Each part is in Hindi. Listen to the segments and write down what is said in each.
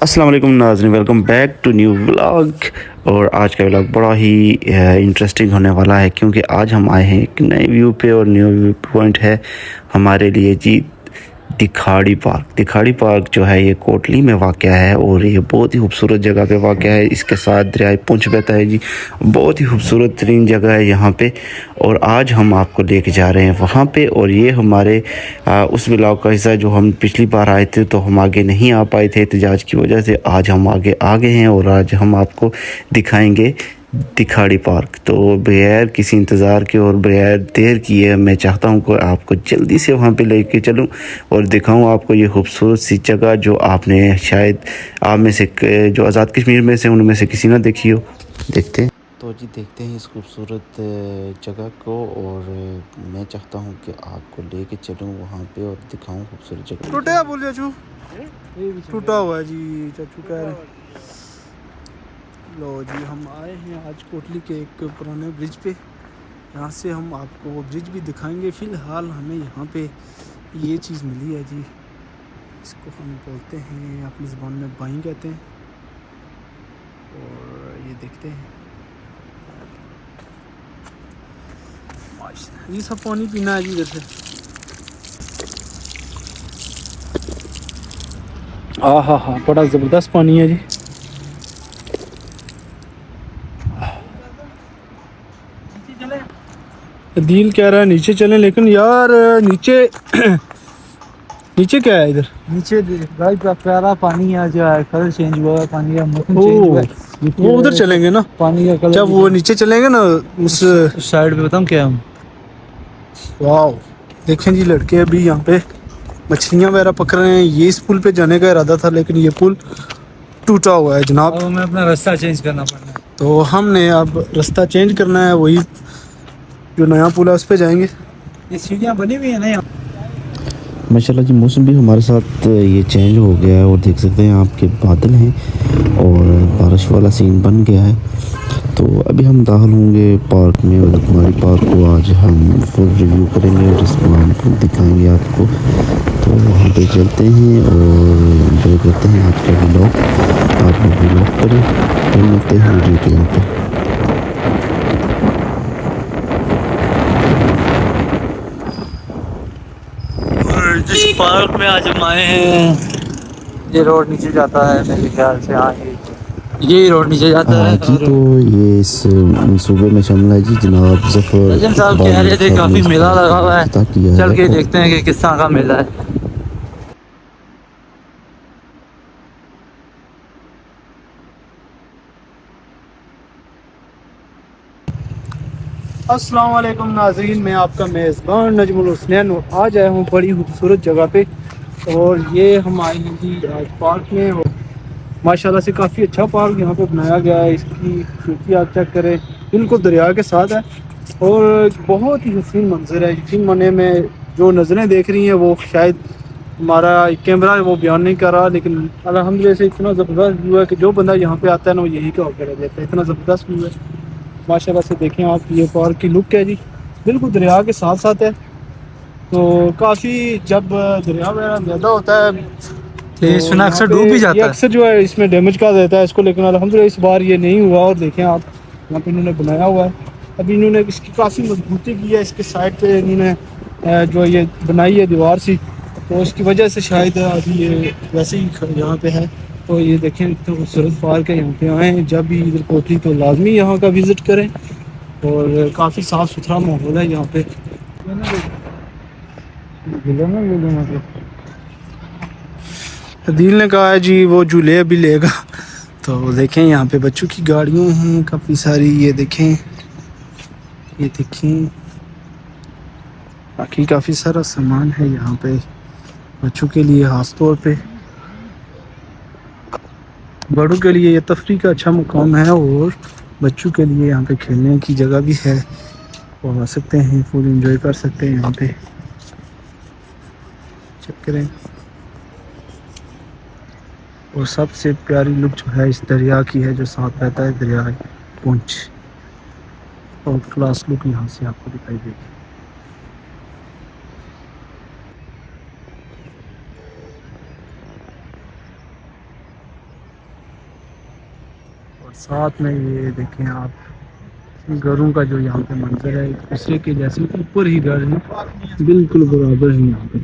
अस्सलाम वालेकुम नाज़रीन, welcome back to new vlog. और आज का व्लॉग बड़ा ही इंटरेस्टिंग होने वाला है क्योंकि आज हम आए हैं एक नए व्यू पे। और न्यू व्यू पॉइंट है हमारे लिए जी दिखाड़ी पार्क। दिखाड़ी पार्क जो है ये कोटली में वाक़या है और ये बहुत ही खूबसूरत जगह पे वाक़या है। इसके साथ दरिया पुंछ बहता है जी। बहुत ही खूबसूरत तरीन जगह है यहाँ पे और आज हम आपको लेके जा रहे हैं वहाँ पे। और ये हमारे उस व्लॉग का हिस्सा जो हम पिछली बार आए थे तो हम आगे नहीं आ पाए थे एहतजाज की वजह से। आज हम आगे आ गए हैं और आज हम आपको दिखाएंगे दिखाड़ी पार्क। तो बगैर किसी इंतज़ार के और बगैर देर किए मैं चाहता हूँ कि आपको जल्दी से वहाँ पे लेके चलूँ और दिखाऊँ आपको ये खूबसूरत सी जगह जो आपने शायद आप में से जो आज़ाद कश्मीर में से उनमें से किसी ना देखी हो। देखते हैं तो जी, देखते हैं इस खूबसूरत जगह को। और मैं चाहता हूँ कि आपको लेके चलूँ वहाँ पे और दिखाऊँ खूबसूरत जगह। टूटा बोल चाचू, टूटा हुआ है जी। चाचू कह रहे हैं। लो जी, हम आए हैं आज कोटली के एक पुराने ब्रिज पे। यहाँ से हम आपको वो ब्रिज भी दिखाएंगे। फ़िलहाल हमें यहाँ पे ये चीज़ मिली है जी। इसको हम बोलते हैं, अपनी ज़बान में बाई कहते हैं। और ये देखते हैं, ये सब पानी पीना है जी इधर से। हाँ, बड़ा ज़बरदस्त पानी है जी। दिल कह रहा है नीचे चलें, लेकिन यार नीचे नीचे क्या है इधर? नीचे भाई प्यारा पानी है, जो है कलर चेंज हुआ है, पानी का मौसम चेंज हुआ है। वो उधर चलेंगे ना, पानी का कलर जब वो नीचे चलेंगे ना उस साइड पे बताऊं क्या हम। वाओ, देखें जी लड़के अभी यहाँ पे मछलियाँ वगैरह पकड़ रहे हैं। ये इस पुल पे जाने का इरादा था लेकिन ये पुल टूटा हुआ है जनाब। अब हमें अपना रास्ता चेंज करना पड़ना है, तो हमने अब रास्ता चेंज करना है। वही जो नया पुल है उस पे जाएंगे। ये सीढ़ियाँ बनी हुई है ना यहाँ। माशाल्लाह जी, मौसम भी हमारे साथ ये चेंज हो गया है और देख सकते हैं आपके बादल हैं और बारिश वाला सीन बन गया है। तो अभी हम दाखिल होंगे पार्क में और हमारी पार्क को आज हम फुल रिव्यू करेंगे और इसको हम दिखाएंगे आपको। तो वहाँ पे चलते हैं और एंजॉय करते हैं आज का व्लॉग। आप लोग व्लॉग करें तो मिलते हैं वीडियो के यहाँ पे। जिस पार्क में आज हम आए हैं, ये रोड नीचे जाता है मेरे ख्याल से। हाँ, ये रोड नीचे जाता है। जी, तो ये इस सूबे में शामिल है जी जनाब ज़फ़र सज्जन साहब कह रहे थे काफ़ी मेला लगा हुआ है, चल के देखते हैं कि किस तरह का मेला है। अस्सलाम वालेकुम नाज़रीन, मैं आपका मेज़बान नजमुल हुसनैन और आज आया हूँ बड़ी खूबसूरत जगह पे। और ये हम आए हैं जी आज पार्क में। और माशाल्लाह से काफ़ी अच्छा पार्क यहाँ पे बनाया गया है। इसकी खूबसूरती आप चेक करें, बिल्कुल दरिया के साथ है और बहुत ही हसीन मंजर है। यकीन माने में जो नज़रें देख रही हैं वो शायद हमारा कैमरा वो बयान नहीं कर रहा, लेकिन अल्हम्दुलिल्लाह से इतना ज़बरदस्त व्यू है कि जो बंदा यहाँ पे आता है ना वो यही का होकर रह जाता है। इतना ज़बरदस्त व्यू है माशाल्लाह से। देखें आप, ये पार्क की लुक है जी, बिल्कुल दरिया के साथ साथ है। तो काफ़ी जब दरिया वगैरह ज़्यादा होता है तो तो इसमें यहाँ अक्सर पे डूब भी ये जाता है। अक्सर जो है इसमें डैमेज कर देता है इसको, लेकिन अल्हम्दुलिल्लाह इस बार ये नहीं हुआ। और देखें आप, यहाँ पे इन्होंने बनाया हुआ है। अभी इन्होंने इसकी काफ़ी मजबूती की है। इसके साइड पे इन्होंने जो ये बनाई है दीवार सी, तो उसकी वजह से शायद अभी ये वैसे ही यहाँ पे है। तो ये देखें इतना खूबसूरत पार्क है। यहाँ पे आएँ जब भी इधर कोटली तो लाजमी यहाँ का विज़िट करें। और काफ़ी साफ़ सुथरा माहौल है यहाँ पे। दिल ने कहा है जी वो झूले अभी लेगा। तो देखें यहाँ पे बच्चों की गाड़ियाँ हैं काफ़ी सारी। ये देखें, ये देखें, बाकी काफ़ी सारा सामान है यहाँ पे बच्चों के लिए। ख़ास तौर पे बड़ों के लिए ये तफरी का अच्छा मुकाम है और बच्चों के लिए यहाँ पे खेलने की जगह भी है। वो आ सकते हैं, फुल एंजॉय कर सकते हैं यहाँ पे। चेक करें। और सबसे प्यारी लुक जो है इस दरिया की है जो साथ रहता है, दरिया पुंछ। और क्लास लुक यहाँ से आपको दिखाई देगी। और साथ में ये देखें आप घरों का जो यहाँ पे मंजर है, एक दूसरे के जैसे ऊपर ही घर है, बिल्कुल बराबर है यहाँ पे।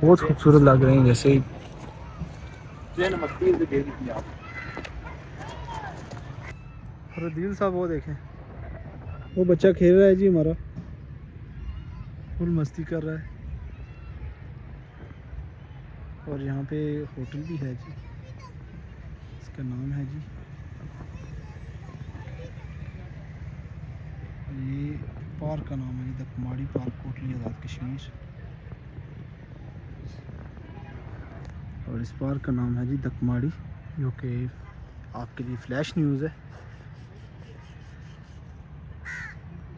बहुत खूबसूरत लग रहे हैं जैसे दिल साहब। वो देखें, वो बच्चा खेल रहा है जी हमारा, फुल मस्ती कर रहा है। और यहाँ पे होटल भी है जी, इसका नाम है जी, ये पार्क का नाम है जी दकमाड़ी पार्क, कोटली आज़ाद कश्मीर। और इस पार्क का नाम है जी दकमाड़ी, जो कि आपके लिए फ्लैश न्यूज़ है।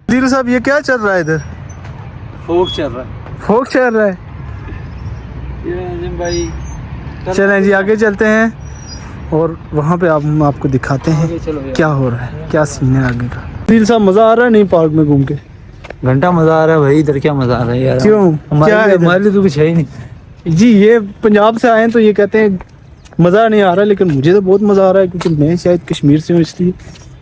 दिल साहब ये क्या चल रहा है इधर? फोक चल रहा है। फोक चल रहा है। ये नजीम भाई चलें जी आगे चलते हैं और वहाँ पे हम आपको दिखाते हैं क्या हो रहा है, क्या सीन है आगे का। दिल साहब मज़ा आ रहा है नहीं पार्क में घूम के? घंटा मजा आ रहा है भाई, इधर क्या मजा आ रहा है यार। क्यों, क्या है हमारे लिए तो कुछ है ही नहीं जी। ये पंजाब से आए हैं तो ये कहते हैं मज़ा नहीं आ रहा, लेकिन मुझे तो बहुत मज़ा आ रहा है क्योंकि मैं शायद कश्मीर से हूँ इसलिए।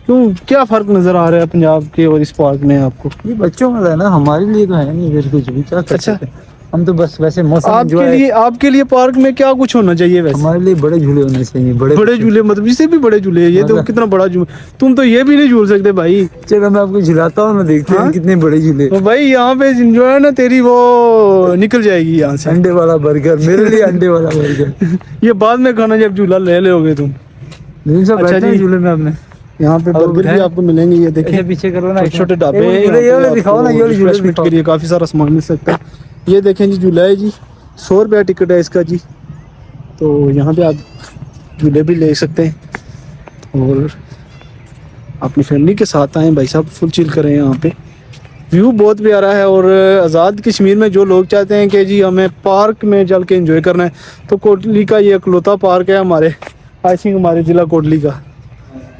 क्यों, क्या फ़र्क नज़र आ रहा है पंजाब के और इस पार्क में आपको? ये बच्चों का है ना, हमारे लिए तो है नहीं इधर कुछ भी। क्या कर सकते हैं? हम तो बस वैसे मौसम आपके लिए पार्क में क्या कुछ होना चाहिए वैसे? हमारे लिए बड़े झूले होने चाहिए, बड़े झूले, मतलब इससे भी बड़े झूले। ये तो कितना बड़ा झूला, तुम तो ये भी नहीं झूल सकते भाई। चलो मैं आपको झुलाता हूँ ना, देखते हैं कितने बड़े झूले। तो भाई यहाँ पे जो है ना तेरी वो निकल जाएगी यहाँ से। अंडे वाला बर्गर मेरे लिए, अंडे वाला बर्गर ये बाद में खाना जब झूला ले लोगे तुम। अच्छा जी, झूले में आपने यहाँ पे बर्गर भी आपको मिलेंगे। ये देखें पीछे करो ना, छोटे ढाबे हैं, ये दिखाओ ना, ये रिफ्रेशमेंट के लिए काफी सारा सामान मिल सकता है। ये देखें जी झूला है जी, 100 रुपया टिकट है इसका जी। तो यहाँ पे आप झूले भी ले सकते हैं और अपनी फैमिली के साथ आएँ भाई साहब, फुल चिल करें। यहाँ पे व्यू बहुत प्यारा है। और आज़ाद कश्मीर में जो लोग चाहते हैं कि जी हमें पार्क में चल के एंजॉय करना है, तो कोटली का ये इकलौता पार्क है हमारे, आई थिंक हमारे ज़िला कोटली का।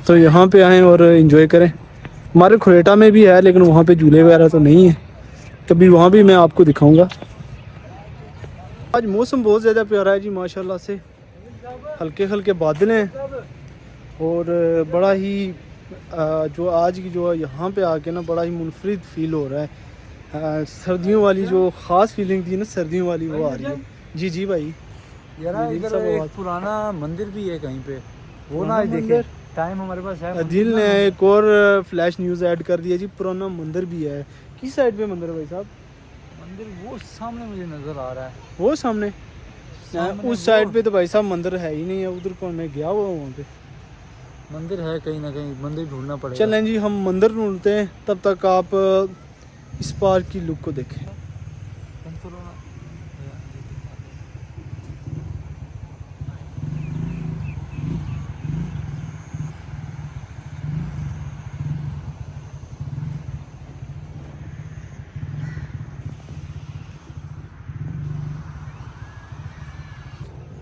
तो यहाँ पे आएँ और एंजॉय करें। हमारे खुरेटा में भी है लेकिन वहाँ पे झूले वगैरह तो नहीं है, कभी वहाँ भी मैं आपको दिखाऊंगा। आज मौसम बहुत ज़्यादा प्यारा है जी माशाल्लाह से, हल्के हल्के बादल हैं और बड़ा ही जो आज की जो यहाँ पे आके ना बड़ा ही मुनफरिद फील हो रहा है। सर्दियों वाली जो ख़ास फीलिंग थी ना, सर्दियों वाली वो आ रही है। जी जी भाई यार, इधर एक पुराना मंदिर भी है कहीं पे, वो ना देखे। टाइम हमारे पास है। दिल ने एक और फ्लैश न्यूज़ ऐड कर दिया जी, पुराना मंदिर भी है। किस साइड पे मंदिर है भाई साहब? मंदिर वो सामने मुझे नजर आ रहा है, वो सामने उस साइड पे तो भाई साहब मंदिर है ही नहीं है। उधर कौन, मैं गया हुआ वहाँ पे मंदिर है कहीं ना कहीं, मंदिर ढूंढना पड़ेगा। चलें जी हम मंदिर ढूंढते हैं, तब तक आप इस पार्क की लुक को देखें।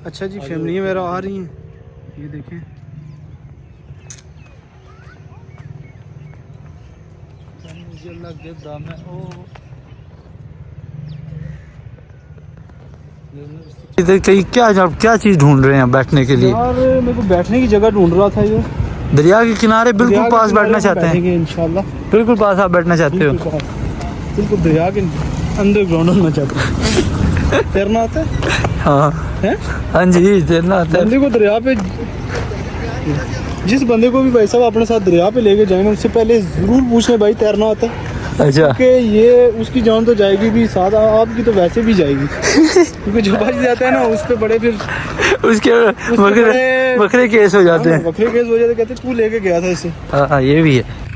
अच्छा जी, फैमिली मेरा आ रही हैं, ये देखें। इधर कहीं क्या चीज ढूंढ रहे हैं बैठने के लिए? यार मेरे को बैठने की जगह ढूंढ रहा था। ये दरिया के किनारे बिल्कुल पास बैठना चाहते हैं इंशाल्लाह। बिल्कुल पास आप बैठना चाहते हो? बिल्कुल दरिया के अंडरग्राउंड होना चाहते हैं। तैरना आता है? हाँ हाँ जी, तैरना आता है। बंदे को दरिया पे, जिस बंदे को भी भाई साहब अपने साथ दरिया पे लेके जाएंगे उससे पहले जरूर पूछें भाई तैरना आता है? अच्छा, कि ये उसकी जान तो जाएगी भी, साथ आपकी तो वैसे भी जाएगी। क्योंकि जो बच जाता है ना उस पे बड़े फिर उसके बकरे केस हो जाते हैं। बकरे केस हो जाते, कहते तू लेके गया था इसे। हाँ ये भी है।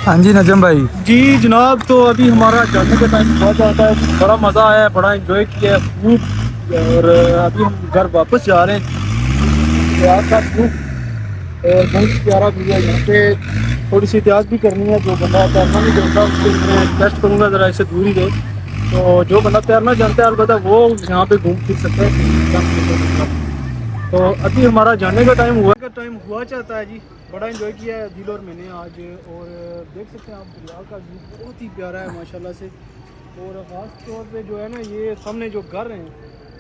हाँ जी नजम भाई। जी जनाब, तो अभी हमारा जाने का टाइम बहुत जाता है, बड़ा मज़ा आया है, बड़ा एंजॉय किया है खूब। और अभी हम घर वापस जा रहे हैं। प्यार का व्यू और बहुत ही प्यारा व्यू है यहाँ पे। थोड़ी सी इतिहास भी करनी है, जो बंदा तैरना नहीं जानता उसके मैं रिक्वेस्ट करूँगा ज़रा इससे दूर ही रहे। तो जो बंदा तैरना जानता है अलबत्ता वो यहाँ पे घूम फिर सकता है। तो अभी हमारा जाने का टाइम हुआ चाहता है जी। बड़ा एंजॉय किया है दिल और मैंने आज। और देख सकते हैं आप दरिया का व्यू बहुत ही प्यारा है माशाल्लाह से। और ख़ास तौर पे जो है ना, ये सामने जो घर हैं,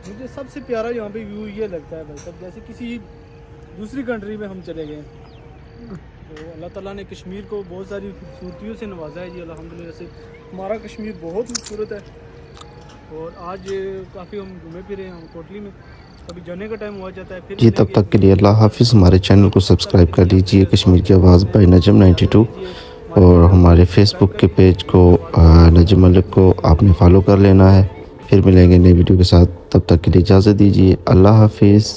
मुझे सबसे प्यारा यहाँ पे व्यू ये लगता है भाई साहब, जैसे किसी दूसरी कंट्री में हम चले गए हैं। तो अल्लाह ताला ने कश्मीर को बहुत सारी खूबसूरतियों से नवाजा है जी अल्हम्दुलिल्लाह से। हमारा कश्मीर बहुत खूबसूरत है। और आज काफ़ी हम घूमे फिरे हम कोटली में। अभी जाने का टाइम हुआ जाता है फिर जी तब तक के लिए अल्लाह हाफिज़। हमारे चैनल को सब्सक्राइब कर लीजिए कश्मीर की आवाज़ बाय नजम 92, और हमारे फेसबुक के पेज को नजम मलिक को आपने फॉलो कर लेना है। फिर मिलेंगे नई वीडियो के साथ, तब तक के लिए इजाज़त दीजिए। अल्लाह हाफिज़।